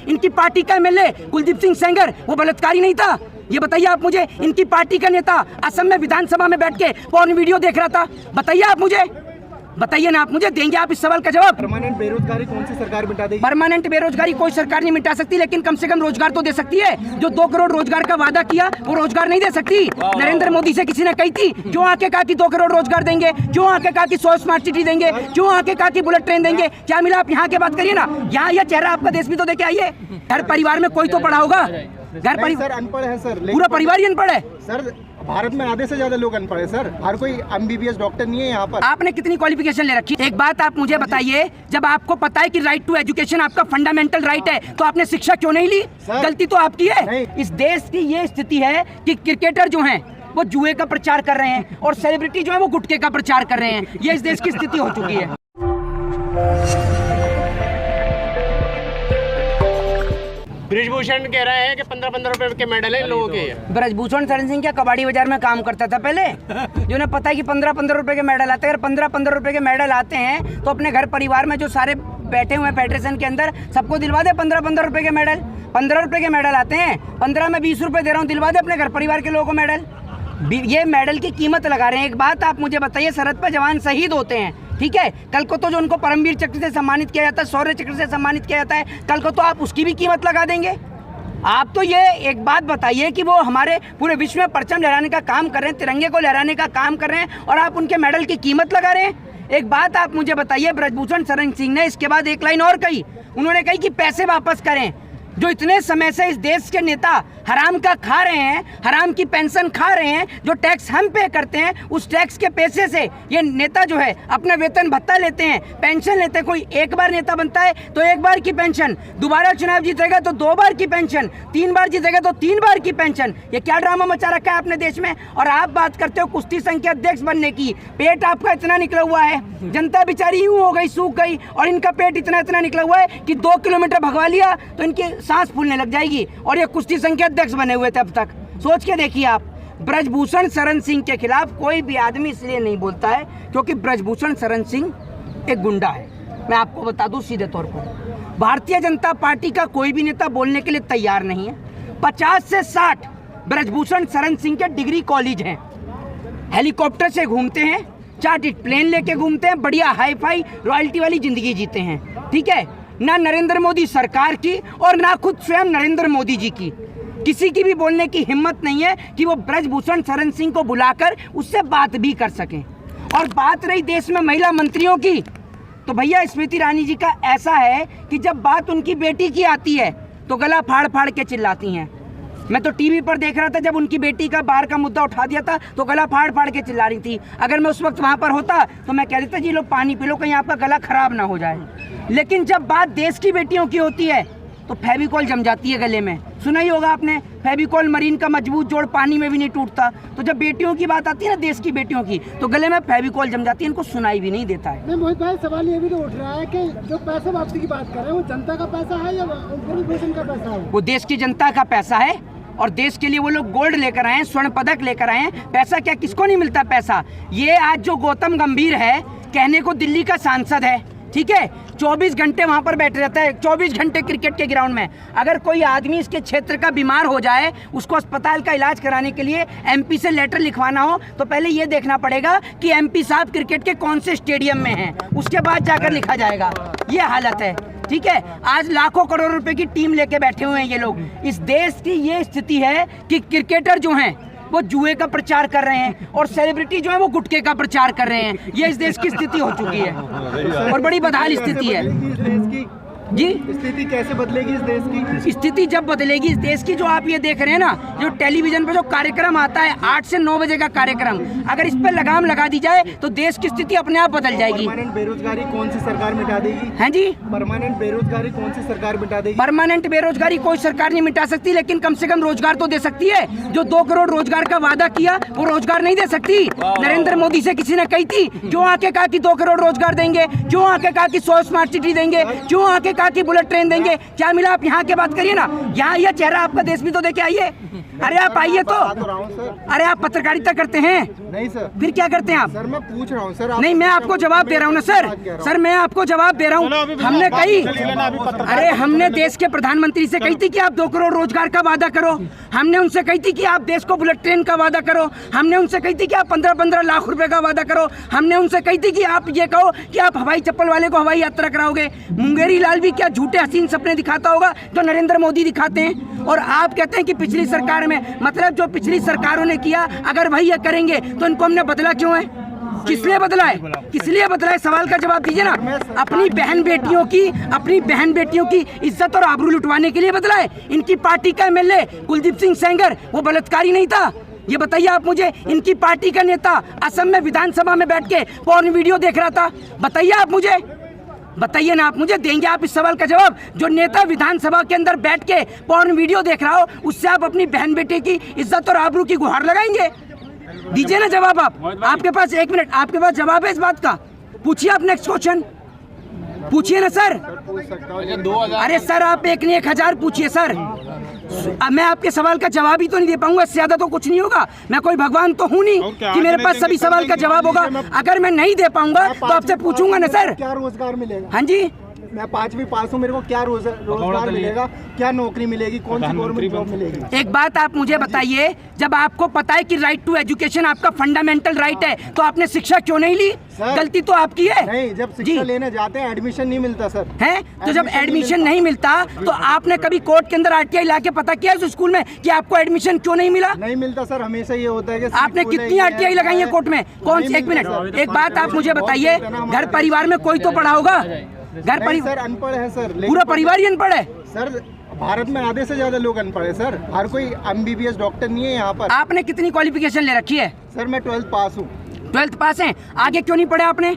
इनकी पार्टी का एमएलए कुलदीप सिंह सेंगर वो बलात्कारी नहीं था? ये बताइए आप मुझे। इनकी पार्टी का नेता असम में विधानसभा में बैठ के पॉर्न वीडियो देख रहा था? बताइए आप मुझे, बताइए ना आप मुझे, देंगे आप इस सवाल का जवाब? परमानेंट बेरोजगारी कौन सी सरकार मिटा देगी? परमानेंट बेरोजगारी कोई सरकार नहीं मिटा सकती, लेकिन कम से कम रोजगार तो दे सकती है। जो 2 करोड़ रोजगार का वादा किया वो रोजगार नहीं दे सकती। नरेंद्र मोदी से किसी ने कही थी? क्यों आके कहा कि 2 करोड़ रोजगार देंगे? क्यों आके कहा कि 100 स्मार्ट सिटी देंगे? क्यों आके कहा कि बुलेट ट्रेन देंगे? क्या मिला? आप यहाँ की बात करिए ना, यहाँ यह चेहरा आपका देश भी तो देखे आइए। घर परिवार में कोई तो पढ़ा होगा। घर परिवार अनपढ़ है सर, पूरा परिवार ही अनपढ़ है सर। भारत में आधे से ज्यादा लोग अनपढ़ है सर। हर कोई एमबीबीएस डॉक्टर नहीं है यहाँ पर। आपने कितनी क्वालिफिकेशन ले रखी? एक बात आप मुझे बताइए, जब आपको पता है कि राइट टू एजुकेशन आपका फंडामेंटल राइट है, तो आपने शिक्षा क्यों नहीं ली? गलती तो आपकी है। इस देश की ये स्थिति है कि क्रिकेटर जो हैं वो जुए का प्रचार कर रहे हैं और सेलिब्रिटी जो है वो गुटखे का प्रचार कर रहे हैं। ये इस देश की स्थिति हो चुकी है। ब्रजभूषण कह रहे हैं कि 15-15 रुपए के मेडल है इन लोगों के। ब्रजभूषण शरण सिंह क्या कबाड़ी बाजार में काम करता था पहले? जो उन्हें पता है कि 15-15 रुपए के मेडल आते हैं। अगर 15-15 रुपए के मेडल आते हैं तो अपने घर परिवार में जो सारे बैठे हुए हैं फेडरेशन के अंदर सबको दिलवा दे 15-15 रुपए के मेडल। 15 रुपए के मेडल आते हैं, 15 में 20 रुपए दे रहा हूँ, दिलवा दे अपने घर परिवार के लोगों को मेडल। ये मेडल की कीमत लगा रहे हैं। एक बात आप मुझे बताइए, सरहद पर जवान शहीद होते हैं, ठीक है? कल को तो जो उनको परमवीर चक्र से सम्मानित किया जाता है, शौर्य चक्र से सम्मानित किया जाता है, कल को तो आप उसकी भी कीमत लगा देंगे। आप तो ये एक बात बताइए कि वो हमारे पूरे विश्व में परचम लहराने का काम कर रहे हैं, तिरंगे को लहराने का काम कर रहे हैं, और आप उनके मेडल की कीमत लगा रहे हैं। एक बात आप मुझे बताइए, ब्रजभूषण शरण सिंह ने इसके बाद एक लाइन और कही। उन्होंने कही कि पैसे वापस करें। जो इतने समय से इस देश के नेता हराम का खा रहे हैं, हराम की पेंशन खा रहे हैं, जो टैक्स हम पे करते हैं, उस टैक्स के पैसे से ये नेता जो है अपना वेतन भत्ता लेते हैं, पेंशन लेते हैं। कोई एक बार नेता बनता है तो 1 बार की पेंशन, दोबारा चुनाव जीतेगा तो 2 बार की पेंशन, 3 बार जीतेगा तो 3 बार की पेंशन। ये क्या ड्रामा मचा रखा है अपने देश में? और आप बात करते हो कुश्ती संघ के अध्यक्ष बनने की। पेट आपका इतना निकला हुआ है, जनता बेचारी यूं हो गई, सूख गई, और इनका पेट इतना निकला हुआ है कि 2 किलोमीटर भगवा लिया तो इनकी सांस फूलने लग जाएगी, और ये कुश्ती संघ के अध्यक्ष बने हुए थे अब तक। सोच के देखिए आप। ब्रजभूषण शरण सिंह के खिलाफ कोई भी आदमी इसलिए नहीं बोलता है क्योंकि ब्रजभूषण शरण सिंह एक गुंडा है। मैं आपको बता दूं सीधे तौर पर, भारतीय जनता पार्टी का कोई भी नेता बोलने के लिए तैयार नहीं है। 50 से 60 ब्रजभूषण शरण सिंह के डिग्री कॉलेज हैं, हेलीकॉप्टर से घूमते हैं, चार्टर्ड प्लेन लेके घूमते हैं, बढ़िया हाई फाई रॉयल्टी वाली जिंदगी जीते हैं, ठीक है? ना नरेंद्र मोदी सरकार की और ना खुद स्वयं नरेंद्र मोदी जी की किसी की भी बोलने की हिम्मत नहीं है कि वो ब्रजभूषण शरण सिंह को बुलाकर उससे बात भी कर सकें। और बात रही देश में महिला मंत्रियों की, तो भैया स्मृति ईरानी जी का ऐसा है कि जब बात उनकी बेटी की आती है तो गला फाड़ फाड़ के चिल्लाती हैं। मैं तो टीवी पर देख रहा था, जब उनकी बेटी का बाहर का मुद्दा उठा दिया था तो गला फाड़ फाड़ के चिल्ला रही थी। अगर मैं उस वक्त वहाँ पर होता तो मैं कह देता जी लो पानी पी लो, कहीं आपका गला खराब ना हो जाए। लेकिन जब बात देश की बेटियों की होती है तो फेविकॉल जम जाती है गले में। सुना ही होगा आपने, फेविकॉल मरीन का मजबूत जोड़ पानी में भी नहीं टूटता। तो जब बेटियों की बात आती है ना, देश की बेटियों की, तो गले में फेविकॉल जम जाती है, इनको सुनाई भी नहीं देता है। मोहित भाई, सवाल ये भी तो उठ रहा है कि जो पैसे वापसी की बात कर रहे हैं वो जनता का पैसा है या ब्रजभूषण का पैसा है? वो देश की जनता का पैसा है, और देश के लिए वो लोग गोल्ड लेकर आए हैं, स्वर्ण पदक लेकर आए हैं। पैसा क्या, किसको नहीं मिलता पैसा? ये आज जो गौतम गंभीर है, कहने को दिल्ली का सांसद है, ठीक है, 24 घंटे वहां पर बैठे रहता है, 24 घंटे क्रिकेट के ग्राउंड में। अगर कोई आदमी इसके क्षेत्र का बीमार हो जाए, उसको अस्पताल का इलाज कराने के लिए एमपी से लेटर लिखवाना हो, तो पहले ये देखना पड़ेगा कि एमपी साहब क्रिकेट के कौन से स्टेडियम में हैं, उसके बाद जाकर लिखा जाएगा। ये हालत है, ठीक है? आज लाखों करोड़ रुपए की टीम लेके बैठे हुए हैं ये लोग। इस देश की ये स्थिति है कि क्रिकेटर जो हैं वो जुए का प्रचार कर रहे हैं और सेलिब्रिटी जो है वो गुटखे का प्रचार कर रहे हैं। ये इस देश की स्थिति हो चुकी है और बड़ी बदहाल स्थिति है। जी, स्थिति कैसे बदलेगी इस देश की? स्थिति जब बदलेगी इस देश की, जो आप ये देख रहे हैं ना, जो टेलीविजन पे जो कार्यक्रम आता है 8 से 9 बजे का कार्यक्रम, अगर इस पे लगाम लगा दी जाए तो देश की स्थिति अपने आप बदल जाएगी। परमानेंट बेरोजगारी कौन सी सरकार मिटा देगी? हैं जी, परमानेंट बेरोजगारी कौन सी सरकार मिटा देगी? परमानेंट बेरोजगारी कोई सरकार नहीं मिटा सकती, लेकिन कम से कम रोजगार तो दे सकती है। जो 2 करोड़ रोजगार का वादा किया वो रोजगार नहीं दे सकती। नरेंद्र मोदी से किसी ने कही थी? क्यों आके कहा कि 2 करोड़ रोजगार देंगे? क्यों आके कहा कि 100 स्मार्ट सिटी देंगे? क्यों आके कहा कि बुलेट ट्रेन देंगे, क्या मिला? आप यहाँ के बात करिए ना, यहाँ ये चेहरा आपका देश भी तो देखे आइए। अरे आप आइए तो। अरे आप पत्रकारिता करते हैं? नहीं सर। फिर क्या करते हैं आप? सर मैं पूछ रहा हूँ सर। नहीं, मैं आपको जवाब दे रहा हूँ ना सर। सर मैं आपको जवाब दे रहा हूँ। हमने कही, अरे हमने देश के प्रधानमंत्री से कही थी कि आप 2 करोड़ रोजगार का वादा करो। हमने उनसे कही थी कि आप देश को बुलेट ट्रेन का वादा करो। हमने उनसे कही थी कि आप 15-15 लाख रुपए का वादा करो। हमने उनसे कही थी कि आप ये कहो कि आप हवाई चप्पल वाले को हवाई यात्रा कराओगे। मुंगेरी लाल भी क्या झूठे हसीन सपने दिखाता होगा जो नरेंद्र मोदी दिखाते हैं? और आप कहते हैं कि पिछली सरकार में, मतलब जो पिछली सरकारों ने किया अगर वही ये करेंगे तो इनको हमने बदला क्यों है? किस लिए बदला है? किस लिए बदला है? सवाल का जवाब दीजिए ना। अपनी बहन बेटियों की इज्जत और आबरू लुटवाने के लिए बदला है। इनकी पार्टी का एमएलए कुलदीप सिंह सेंगर वो बलात्कारी नहीं था? ये बताइए आप मुझे। इनकी पार्टी का नेता असम में विधानसभा में बैठ के पॉर्न वीडियो देख रहा था? बताइए आप मुझे, बताइए ना आप मुझे। देंगे आप इस सवाल का जवाब? जो नेता विधानसभा के अंदर बैठ के पॉर्न वीडियो देख रहा हो उससे आप अपनी बहन बेटे की इज्जत और आबरू की गुहार लगाएंगे? दीजिए ना जवाब आप। आपके पास 1 मिनट, आपके पास जवाब है इस बात का? पूछिए आप, नेक्स्ट क्वेश्चन पूछिए ना सर। अरे सर आप 1 नहीं 1000 पूछिए सर। मैं आपके सवाल का जवाब ही तो नहीं दे पाऊंगा, इससे ज्यादा तो कुछ नहीं होगा। मैं कोई भगवान तो हूँ नहीं कि मेरे पास सभी सवाल का जवाब होगा। अगर मैं नहीं दे पाऊंगा तो आपसे पूछूंगा ना सर। क्या रोजगार मिलेगा? हाँ जी, मैं 5वीं पास हूँ, मेरे को क्या रोजगार मिलेगा? क्या नौकरी मिलेगी? कौन सी गवर्नमेंट जॉब मिलेगी? एक बात आप मुझे बताइए, जब आपको पता है कि राइट टू एजुकेशन आपका फंडामेंटल राइट है तो आपने शिक्षा क्यों नहीं ली? गलती तो आपकी है। नहीं, जब शिक्षा लेने जाते हैं एडमिशन नहीं मिलता सर। है तो जब एडमिशन नहीं मिलता तो आपने कभी कोर्ट के अंदर आरटीआई ला के पता किया उस स्कूल में कि आपको एडमिशन क्यों नहीं मिला? नहीं मिलता सर, हमेशा ये होता है कि आपने कितनी आरटीआई लगाई है कोर्ट में? कौन सी? 1 मिनट, एक बात आप मुझे बताइए, घर परिवार में कोई तो पढ़ा होगा? घर परिवार सर अनपढ़ है सर, पूरा परिवार ही अनपढ़ है सर। भारत में आधे से ज्यादा लोग अनपढ़ है सर। हर कोई एमबीबीएस डॉक्टर नहीं है यहाँ पर। आपने कितनी क्वालिफिकेशन ले रखी है? सर मैं 12th पास हूँ। 12th पास हैं, आगे क्यों नहीं पढ़े आपने?